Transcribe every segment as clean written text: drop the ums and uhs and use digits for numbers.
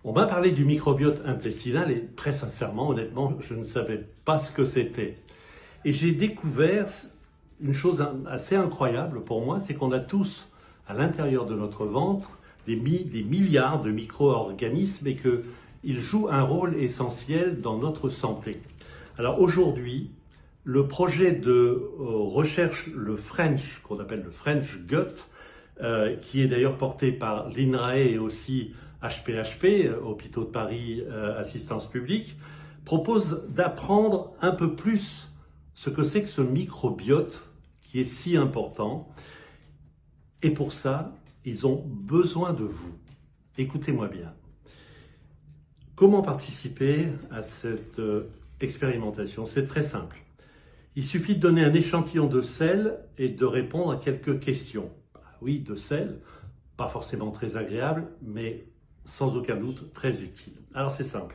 On m'a parlé du microbiote intestinal et très sincèrement, honnêtement, je ne savais pas ce que c'était. Et j'ai découvert une chose assez incroyable pour moi, c'est qu'on a tous à l'intérieur de notre ventre des milliards de micro-organismes et qu'ils jouent un rôle essentiel dans notre santé. Alors aujourd'hui, le projet de recherche, le French, qu'on appelle le French Gut, qui est d'ailleurs porté par l'INRAE et aussi HPHP, Hôpitaux de Paris, Assistance publique, propose d'apprendre un peu plus ce que c'est que ce microbiote qui est si important. Et pour ça, ils ont besoin de vous. Écoutez-moi bien. Comment participer à cette expérimentation? C'est très simple. Il suffit de donner un échantillon de sel et de répondre à quelques questions. Oui, de sel, pas forcément très agréable, mais sans aucun doute très utile. Alors c'est simple.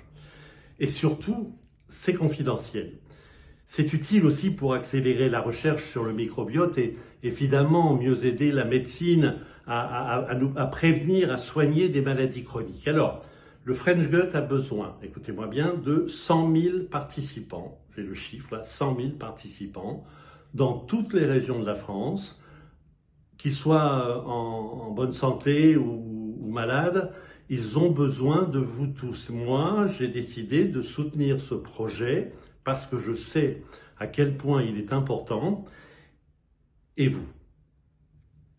Et surtout, c'est confidentiel. C'est utile aussi pour accélérer la recherche sur le microbiote et finalement mieux aider la médecine à prévenir, à soigner des maladies chroniques. Alors, le French Gut a besoin, écoutez-moi bien, de 100 000 participants. J'ai le chiffre là, 100 000 participants dans toutes les régions de la France, qu'ils soient en bonne santé ou malades. Ils ont besoin de vous tous. Moi, j'ai décidé de soutenir ce projet parce que je sais à quel point il est important. Et vous?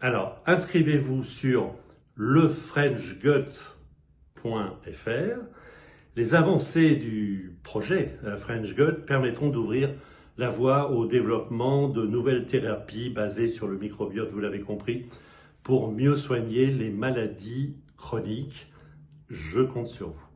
Alors, inscrivez-vous sur lefrenchgut.fr. Les avancées du projet French Gut permettront d'ouvrir la voie au développement de nouvelles thérapies basées sur le microbiote, vous l'avez compris, pour mieux soigner les maladies chroniques. Je compte sur vous.